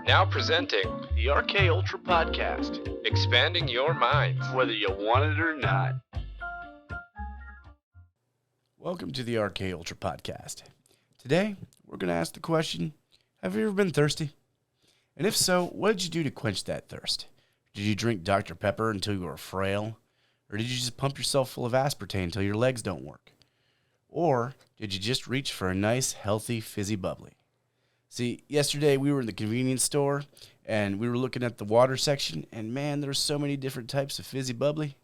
Now presenting the RKULTRA expanding your minds. whether you want it or not. Welcome to the RKULTRA. Today, we're going to ask the question, have you ever been thirsty? And if so, what did you do to quench that thirst? Did you drink Dr. Pepper until you were frail? Or did you just pump yourself full of aspartame until your legs don't work? Or did you just reach for a nice, healthy, fizzy bubbly? See, yesterday we were in the convenience store, and we were looking at the water section, and man, there's so many different types of fizzy bubbly.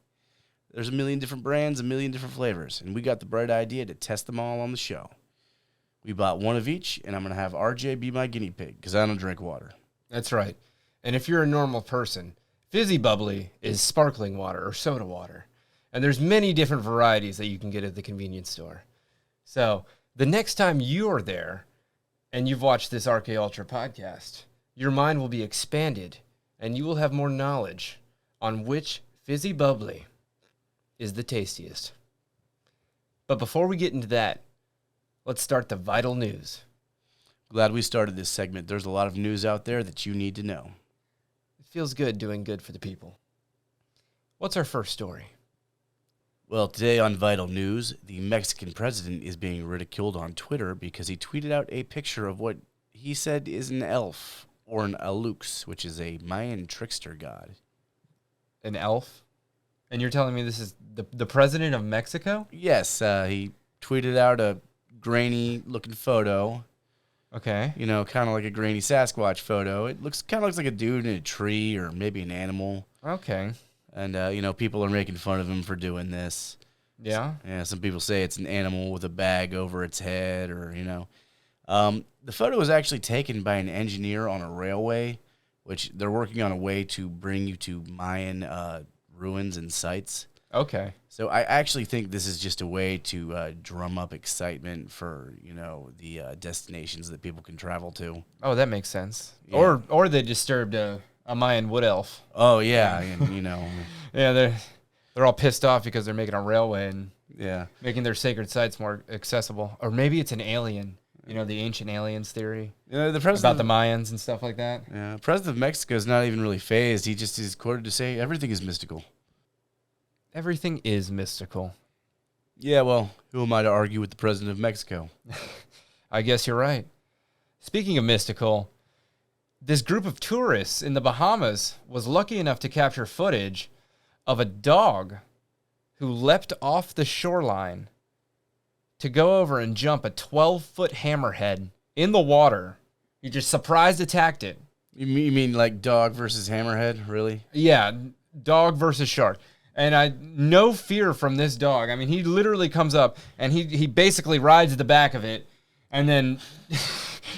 There's a million different brands, a million different flavors, and we got the bright idea to test them all on the show. We bought one of each, and I'm going to have RJ be my guinea pig, because I don't drink water. That's right. And if you're a normal person, fizzy bubbly is sparkling water or soda water. And there's many different varieties that you can get at the convenience store. So the next time you are there and you've watched this RK Ultra podcast, your mind will be expanded and you will have more knowledge on which fizzy bubbly is the tastiest. But before we get into that, let's start the vital news. Glad we started this segment. There's a lot of news out there that you need to know. It feels good doing good for the people. What's our first story? Well, today on Vital News, the Mexican president is being ridiculed on Twitter because he tweeted out a picture of what he said is an elf, or an alux, which is a Mayan trickster god. An elf? And you're telling me this is the president of Mexico? Yes, he tweeted out a grainy-looking photo. Okay. You know, kind of like a grainy Sasquatch photo. It kind of looks like a dude in a tree or maybe an animal. Okay. And, people are making fun of him for doing this. Yeah? Yeah, some people say it's an animal with a bag over its head or, The photo was actually taken by an engineer on a railway, which they're working on a way to bring you to Mayan ruins and sites. Okay. So I actually think this is just a way to drum up excitement for, the destinations that people can travel to. Oh, that makes sense. Yeah. Or they disturbed a Mayan wood elf. Oh, yeah, and, Yeah, they're all pissed off because they're making a railway and yeah, making their sacred sites more accessible. Or maybe it's an alien. You know, the ancient aliens theory the president about the Mayans and stuff like that. Yeah, president of Mexico is not even really phased. He just is quoted to say everything is mystical. Everything is mystical. Yeah, well, who am I to argue with the president of Mexico? I guess you're right. Speaking of mystical, this group of tourists in the Bahamas was lucky enough to capture footage of a dog who leapt off the shoreline to go over and jump a 12-foot hammerhead in the water. He just surprise attacked it. You mean like dog versus hammerhead, really? Yeah, dog versus shark. And no fear from this dog. I mean, he literally comes up and he basically rides the back of it, and then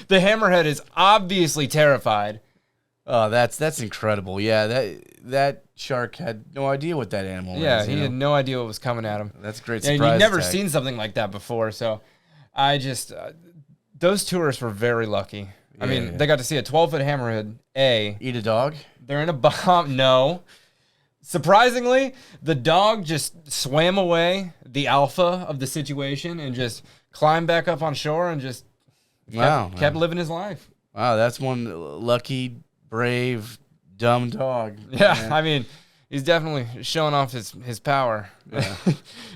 the hammerhead is obviously terrified. Oh, that's incredible. Yeah, that shark had no idea what that animal was. Yeah, he had no idea what was coming at him. That's a great And surprise. you've never attack. seen something like that before, so I just those tourists were very lucky. I mean, Yeah. they got to see a 12-foot hammerhead. Eat a dog? They're in a bomb. No. Surprisingly, the dog just swam away, the alpha of the situation, and just climbed back up on shore and just kept living his life. Wow, that's one lucky, brave, dumb dog. Yeah, Man. I mean, he's definitely showing off his power, Yeah.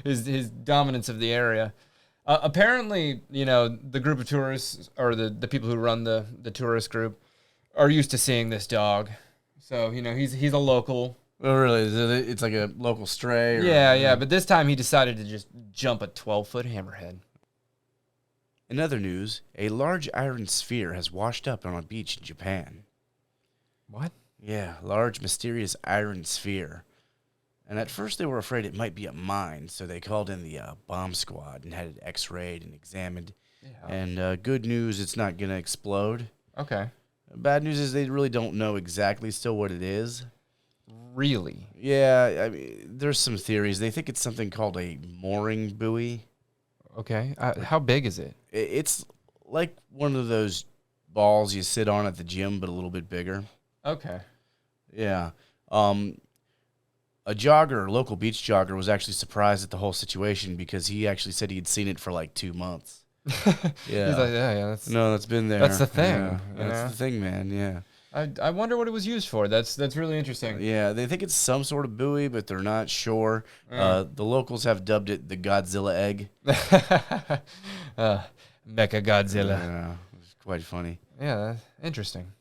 his dominance of the area. Apparently, the group of tourists, or the people who run the tourist group, are used to seeing this dog. So, he's a local. Oh, really? It's like a local stray? Or, Yeah, but this time he decided to just jump a 12-foot hammerhead. In other news, a large iron sphere has washed up on a beach in Japan. What? Yeah, large, mysterious iron sphere. And at first they were afraid it might be a mine, so they called in the bomb squad and had it x-rayed and examined. Yeah. And good news, it's not going to explode. Okay. Bad news is they really don't know exactly still what it is. Really? Yeah, I mean, there's some theories. They think it's something called a mooring buoy. Okay. How big is it? It's like one of those balls you sit on at the gym, but a little bit bigger. Okay. Yeah. A local beach jogger, was actually surprised at the whole situation because he actually said he had seen it for like 2 months. Yeah. He's like, yeah, That's been there. That's the thing, Yeah, you know? that's the thing, man. Yeah. I wonder what it was used for. That's really interesting. Yeah, they think it's some sort of buoy, but they're not sure. The locals have dubbed it the Godzilla egg. Mecha Godzilla. Yeah, it's quite funny. Yeah, that's interesting.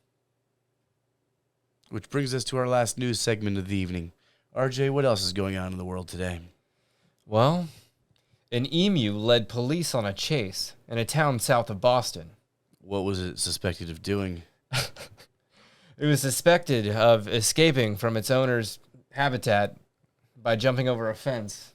Which brings us to our last news segment of the evening. RJ, what else is going on in the world today? Well, an emu led police on a chase in a town south of Boston. What was it suspected of doing? It was suspected of escaping from its owner's habitat by jumping over a fence.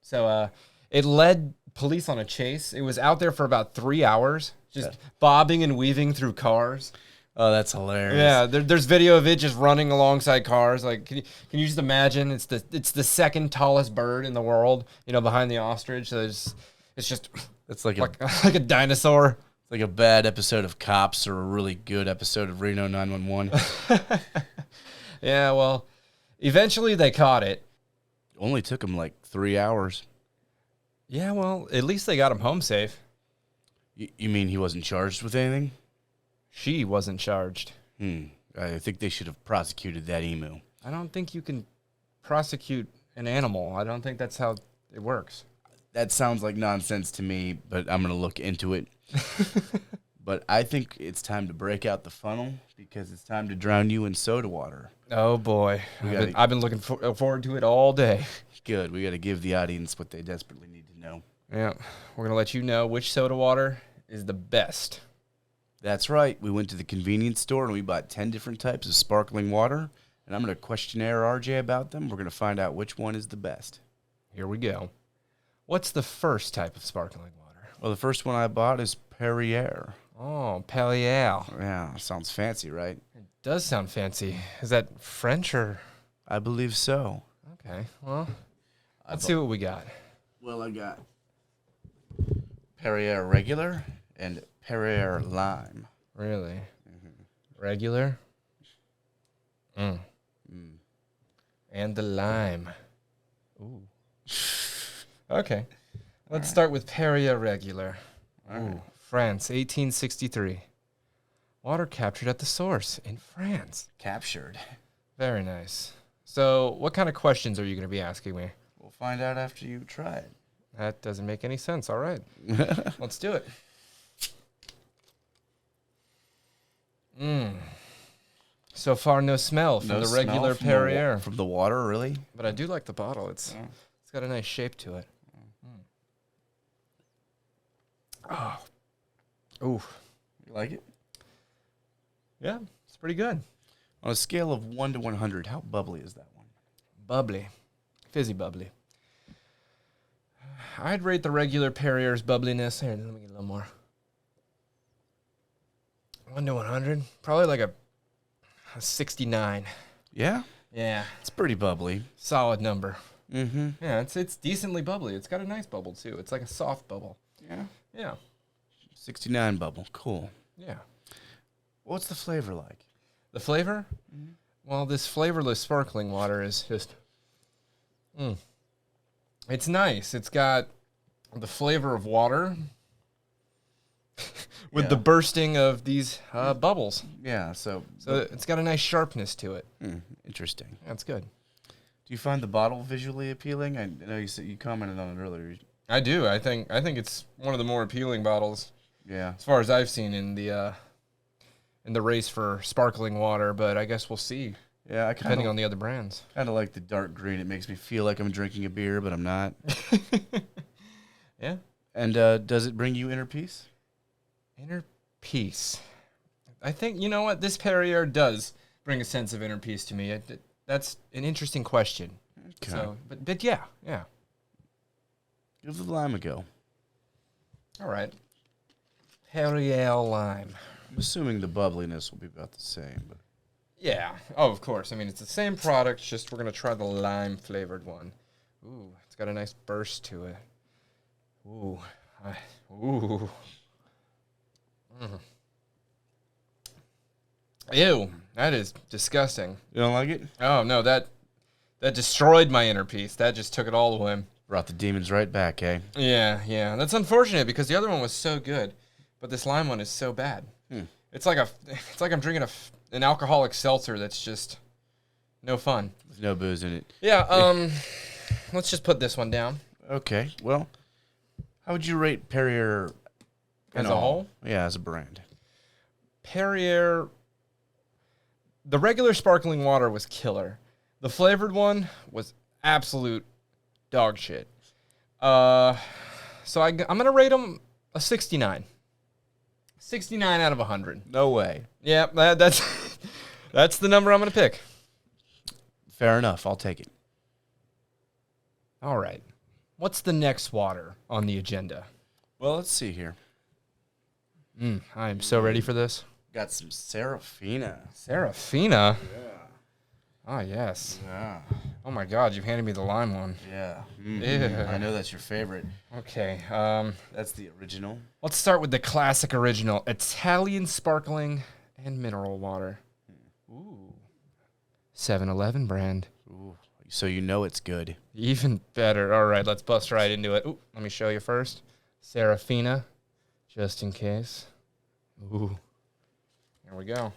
So it led police on a chase. It was out there for about 3 hours, just bobbing and weaving through cars. Oh, that's hilarious. Yeah, there's video of it just running alongside cars. Like, can you just imagine? It's the second tallest bird in the world, behind the ostrich. So it's It's like a dinosaur. like a bad episode of Cops or a really good episode of Reno 911. Yeah, well, eventually they caught it. Only took them like 3 hours. Yeah, well, at least they got him home safe. You mean he wasn't charged with anything? She wasn't charged. I think they should have prosecuted that emu. I don't think you can prosecute an animal. I don't think that's how it works. That sounds like nonsense to me, but I'm going to look into it. But I think it's time to break out the funnel because it's time to drown you in soda water. Oh, boy. I've been looking forward to it all day. Good. We got to give the audience what they desperately need to know. Yeah. We're going to let you know which soda water is the best. That's right. We went to the convenience store and we bought 10 different types of sparkling water. And I'm going to questionnaire RJ about them. We're going to find out which one is the best. Here we go. What's the first type of sparkling water? Well, the first one I bought is Perrier. Oh, Battle-Royale. Yeah, sounds fancy, right? It does sound fancy. Is that French or? I believe so. Okay, well, let's see what we got. Well, I got Perrier regular and Perrier lime. Really? Regular? And the lime. Ooh. Okay. Let's start with Perrier regular. Ooh, France, 1863. Water captured at the source in France. Captured. Very nice. So, what kind of questions are you going to be asking me? We'll find out after you try it. That doesn't make any sense. All right. Let's do it. So far, no smell from the regular Perrier. From the water, really? But I do like the bottle. It's got a nice shape to it. Oh. Ooh. You like it? Yeah, it's pretty good. On a scale of 1 to 100, how bubbly is that one? Bubbly. Fizzy bubbly. I'd rate the regular Perrier's bubbliness. Here, let me get a little more. 1 to 100? Probably like a 69. Yeah? Yeah. It's pretty bubbly. Solid number. Mm-hmm. Yeah, it's decently bubbly. It's got a nice bubble, too. It's like a soft bubble. Yeah? Yeah. 69 bubble. Cool. Yeah. What's the flavor like? The flavor? Well, this flavorless sparkling water is just... It's nice. It's got the flavor of water with the bursting of these bubbles. Yeah, so it's got a nice sharpness to it. Interesting. That's good. Do you find the bottle visually appealing? I know you said you commented on it earlier. I do. I think it's one of the more appealing bottles. Yeah. As far as I've seen in the race for sparkling water, but I guess we'll see. Yeah, depending on the other brands. Kind of like the dark green. It makes me feel like I'm drinking a beer, but I'm not. Yeah. And does it bring you inner peace? Inner peace. I think, you know what? This Perrier does bring a sense of inner peace to me. That's an interesting question. Okay. So, but yeah. Give the lime a go. All right. Perrier lime. I'm assuming the bubbliness will be about the same, but Yeah. Oh, of course. I mean, it's the same product, just we're going to try the lime-flavored one. Ooh, it's got a nice burst to it. Ooh. Ew, that is disgusting. you don't like it? Oh, no, that destroyed my inner peace. That just took it all away. Brought the demons right back, eh? Yeah. That's unfortunate because the other one was so good, but this lime one is so bad. It's like I'm drinking an alcoholic seltzer that's just no fun. With no booze in it. Yeah. Let's just put this one down. Okay. Well, how would you rate Perrier As a whole? Yeah, as a brand. Perrier, the regular sparkling water was killer. The flavored one was absolute dog shit. So I'm going to rate them a 69. 69 out of 100. No way. Yeah, that's that's the number I'm going to pick. Fair enough. I'll take it. All right. What's the next water on the agenda? Well, let's see here. I am so ready for this. Got some Serafina. Serafina? Yeah. Ah, yes. Yeah. Oh, my God. You've handed me the lime one. Yeah. Yeah. I know that's your favorite. Okay. That's the original. Let's start with the classic original Italian sparkling and mineral water. Ooh. 7-Eleven brand. Ooh. So you know it's good. Even better. All right, let's bust right into it. Ooh, let me show you first. Serafina, just in case. Ooh. Here we go.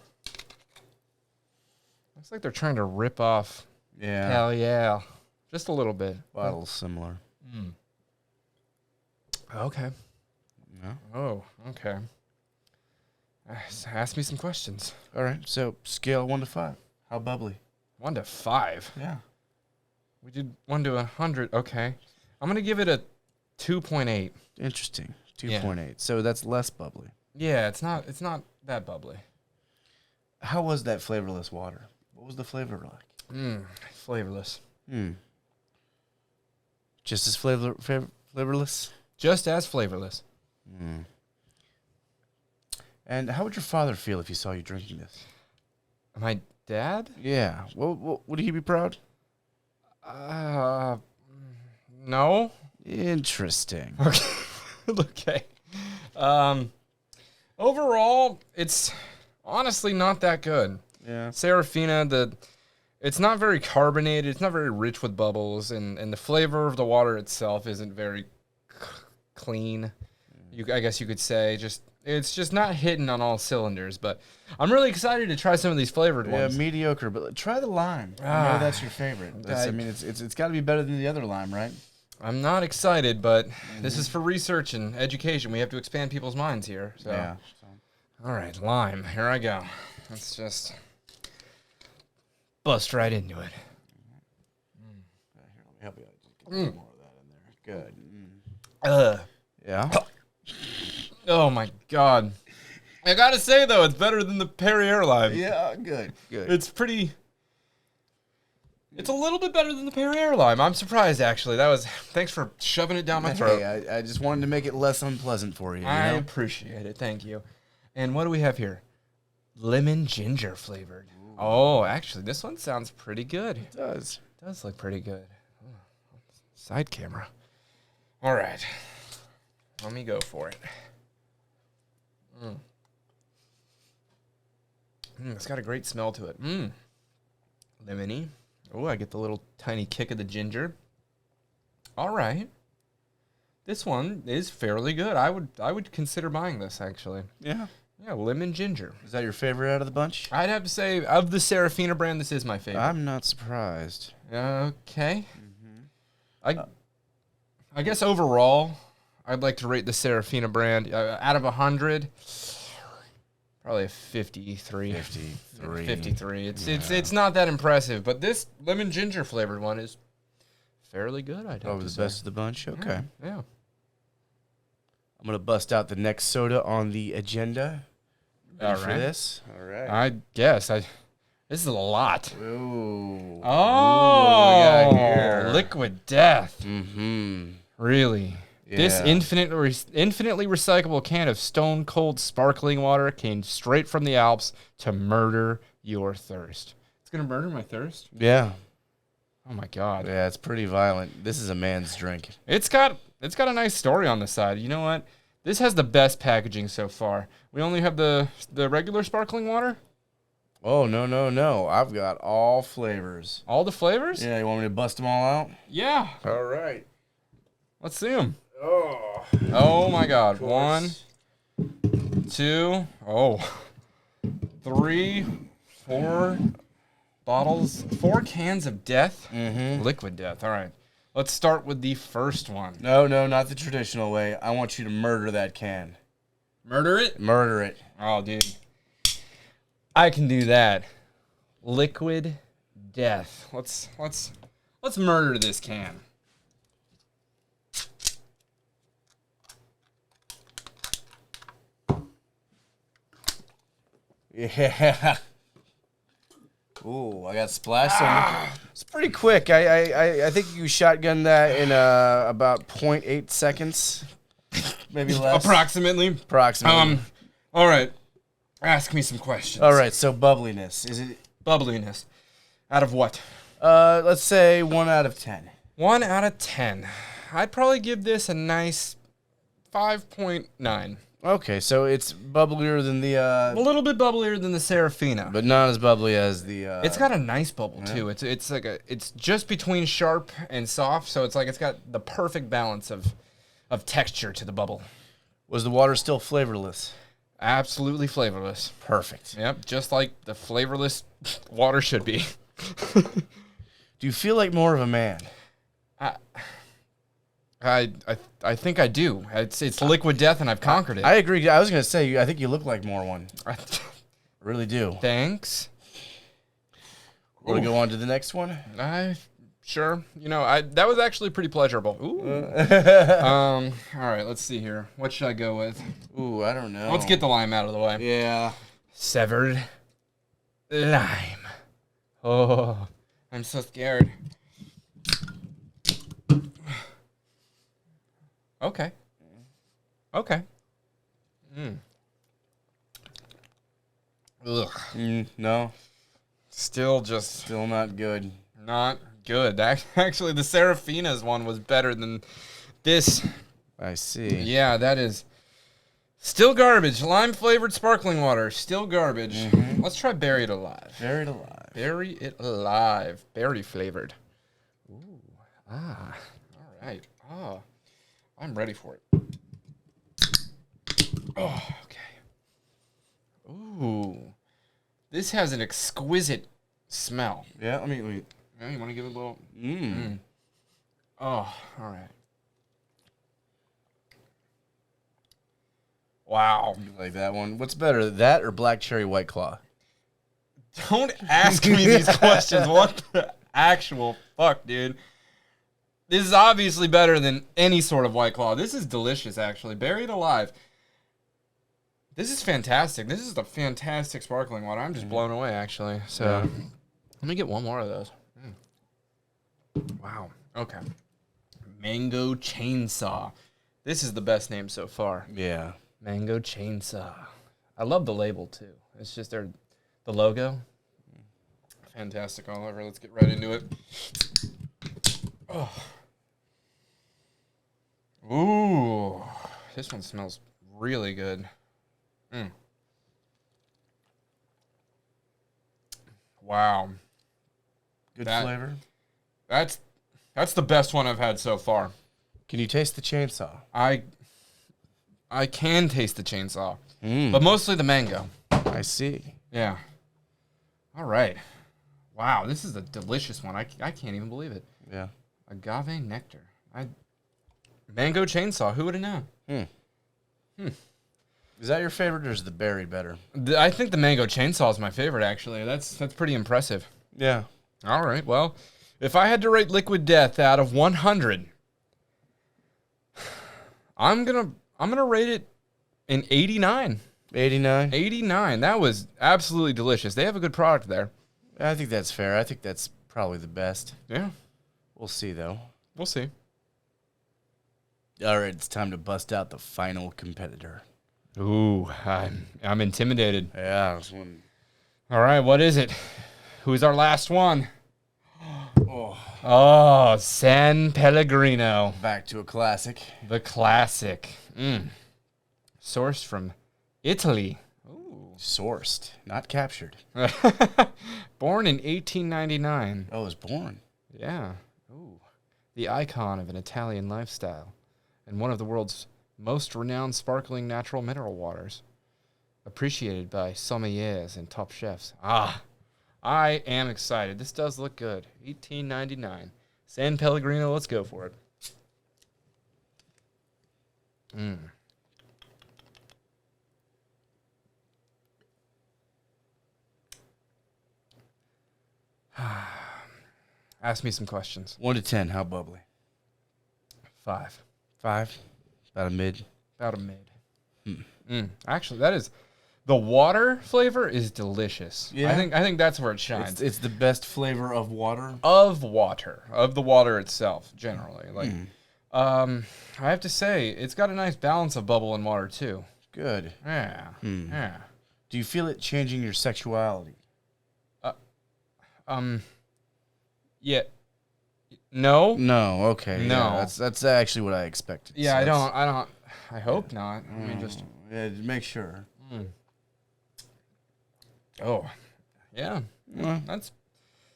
Looks like they're trying to rip off. Yeah. Hell yeah. Just a little bit. Bottles similar. Okay. Yeah. Oh, okay. Ask me some questions. All right. So scale 1 to 5. How bubbly? 1 to 5. Yeah. We did 1 to 100. Okay. I'm going to give it a 2.8. Interesting. 2.8. So that's less bubbly. Yeah, it's not that bubbly. How was that flavorless water? What was the flavor like? Flavorless. Just as flavorless? Just as flavorless. And how would your father feel if he saw you drinking this? My dad? Yeah. Well, would he be proud? No. Interesting. Okay. Overall, it's honestly not that good. Yeah. Serafina, it's not very carbonated. It's not very rich with bubbles, and the flavor of the water itself isn't very clean. I guess you could say it's just not hitting on all cylinders. But I'm really excited to try some of these flavored ones. Yeah, mediocre. But try the lime. I know that's your favorite. I mean, it's got to be better than the other lime, right? I'm not excited, but this is for research and education. We have to expand people's minds here. So. Yeah. All right, lime. Here I go. Let's just bust right into it. Here, let me help you out. Just get some more of that in there. Good. Yeah. Oh my God. I gotta say though, it's better than the Perrier lime. Yeah. Good. It's a little bit better than the Perrier lime. I'm surprised actually. Thanks for shoving it down my throat. Hey, I just wanted to make it less unpleasant for you. I appreciate it. Thank you. And what do we have here? Lemon ginger flavored. Ooh. Oh, actually, this one sounds pretty good. It does. It does look pretty good. Oh, side camera. All right. Let me go for it. It's got a great smell to it. Lemony. Oh, I get the little tiny kick of the ginger. All right. This one is fairly good. I would consider buying this actually. Yeah. Yeah, lemon ginger. Is that your favorite out of the bunch? I'd have to say of the Serafina brand, this is my favorite. I'm not surprised. Okay. I guess overall, I'd like to rate the Serafina brand out of 100. Probably a 53. 53. It's not that impressive, but this lemon ginger flavored one is fairly good. I'd have to the say. best of the bunch. Okay. Yeah. I'm gonna bust out the next soda on the agenda. Ready for this? All right. I guess this is a lot. Ooh. Oh, what we got here? Liquid Death. Mm-hmm. Really? Yeah. This infinitely recyclable can of stone cold sparkling water came straight from the Alps to murder your thirst. It's gonna murder my thirst? Yeah. Oh my God. Yeah, it's pretty violent. This is a man's drink. It's got a nice story on the side. You know what? This has the best packaging so far. We only have the regular sparkling water. Oh, no. I've got all flavors. All the flavors? Yeah, you want me to bust them all out? Yeah. All right. Let's see them. Oh. Oh my God. 1, 2. Oh. 3, 4 bottles, 4 cans of death. Liquid death. All right. Let's start with the first one. No, not the traditional way. I want you to murder that can. Murder it? Murder it. Oh, dude. I can do that. Liquid death. Let's murder this can. Yeah. Ooh, I got splashed on it. It's pretty quick. I think you shotgun that in about 0.8 seconds. Maybe less. Approximately. All right. Ask me some questions. All right, so bubbliness. Is it Bubbliness. Out of what? let's say 1 out of 10. 1 out of 10. I'd probably give this a nice 5.9. Okay, so it's bubblier than the A little bit bubblier than the Serafina. but not as bubbly as the It's got a nice bubble too. It's like it's just between sharp and soft, so it's like it's got the perfect balance of texture to the bubble. Was the water still flavorless? Absolutely flavorless. Perfect. Yep, just like the flavorless water should be. Do you feel like more of a man? I think I do. It's liquid death, and I've conquered it. I agree. I was going to say, I think you look like more one. I really do. Thanks. Want to go on to the next one? Sure. You know, that was actually pretty pleasurable. Ooh. All right, let's see here. What should I go with? Ooh, I don't know. Let's get the lime out of the way. Yeah. Severed lime. Oh, I'm so scared. Okay. Ugh. No. Still not good. not good. Actually, the Serafina's one was better than this. I see. Yeah, that is still garbage. Lime-flavored sparkling water, still garbage. Let's try Buried Alive. Buried alive. Bury it alive. Berry-flavored. Ooh. All right. Oh, I'm ready for it. Oh, okay. Ooh. This has an exquisite smell. Yeah, let me. Yeah, you want to give it a little... Oh, all right. Wow. You like that one? What's better, that or Black Cherry White Claw? Don't ask me these questions. What the actual fuck, dude? This is obviously better than any sort of White Claw. This is delicious, actually. Buried Alive. This is fantastic. This is a fantastic sparkling water. I'm just blown away, actually. So, let me get one more of those. Wow. Okay. Mango Chainsaw. This is the best name so far. Yeah. Mango Chainsaw. I love the label, too. It's just the logo. Fantastic all over. Let's get right into it. Oh. Ooh. This one smells really good. Wow. Good flavor. That's the best one I've had so far. Can you taste the chainsaw? I can taste the chainsaw, but mostly the mango. I see. Yeah. All right. Wow, this is a delicious one. I can't even believe it. Yeah. Agave nectar. Mango chainsaw. Who would have known? Is that your favorite, or is the berry better? I think the mango chainsaw is my favorite. Actually, that's pretty impressive. Yeah. All right. Well, if I had to rate Liquid Death out of 100, I'm gonna rate it an 89. 89? 89. That was absolutely delicious. They have a good product there. I think that's fair. I think that's probably the best. Yeah. We'll see, though. We'll see. All right, it's time to bust out the final competitor. Ooh, I'm intimidated. Yeah, this one. All right, what is it? Who's our last one? Oh, San Pellegrino. Back to a classic. The classic. Sourced from Italy. Ooh. Sourced, not captured. Born in 1899. Oh, it was born. Yeah. Ooh. The icon of an Italian lifestyle and one of the world's most renowned sparkling natural mineral waters. appreciated by sommeliers and top chefs. Ah, I am excited. This does look good. $18.99. San Pellegrino, let's go for it. Ask me some questions. 1 to 10, how bubbly? 5. 5? About a mid? About a mid. Actually, that is... The water flavor is delicious. Yeah. I think that's where it shines. It's the best flavor of water? Of the water itself, generally. Like, I have to say, it's got a nice balance of bubble and water, too. Good. Yeah. Yeah. Do you feel it changing your sexuality? Yeah. No. No, okay. No. Yeah, that's actually what I expected. Yeah, So I don't. I hope not. I mean, just. Yeah, just make sure. Oh, yeah.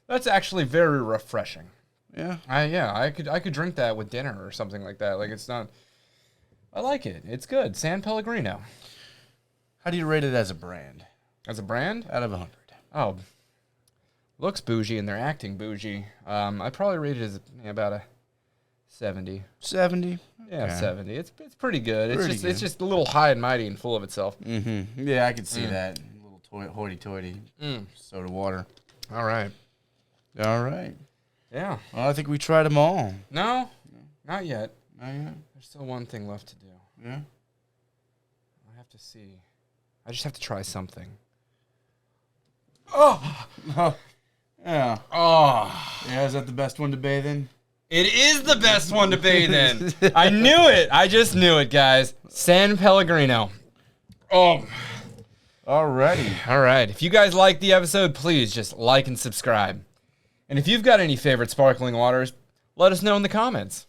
That's actually very refreshing. Yeah. I could drink that with dinner or something like that. Like, it's not. I like it. It's good. San Pellegrino. How do you rate it as a brand? As a brand? Out of 100. Oh, looks bougie and they're acting bougie. I probably rate it as about a 70. 70? Yeah, Okay. 70. It's pretty good. Pretty It's good. just a little high and mighty and full of itself. Mm-hmm. Yeah, I could see that. A little hoity-toity soda water. All right. All right. Yeah. Well, I think we tried them all. No, not yet. Not yet? There's still one thing left to do. Yeah? I have to see. I just have to try something. Oh, yeah. Oh, Yeah, is that the best one to bathe in? it is the best one to bathe in. I knew it. I just knew it, guys. San Pellegrino. Oh. Alrighty. All right. If you guys like the episode, please just like and subscribe. And if you've got any favorite sparkling waters, let us know in the comments.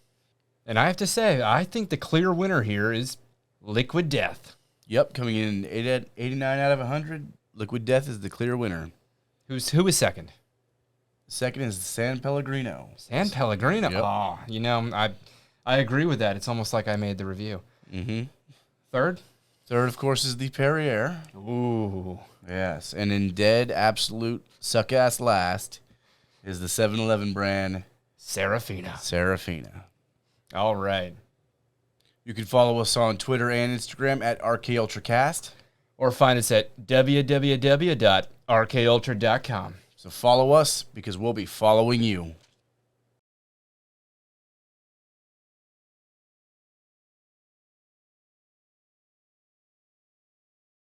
And I have to say, I think the clear winner here is Liquid Death. Yep, coming in 89 out of 100. Liquid Death is the clear winner. Who is second? Second is San Pellegrino. San Pellegrino. Yep. Oh, you know, I agree with that. It's almost like I made the review. Mm-hmm. Third? Third, of course, is the Perrier. Ooh. Yes, and in dead, absolute, suck-ass last is the 7-Eleven brand Serafina. Serafina. All right. You can follow us on Twitter and Instagram at RKUltraCast. Or find us at www.rkultra.com. So follow us because we'll be following you.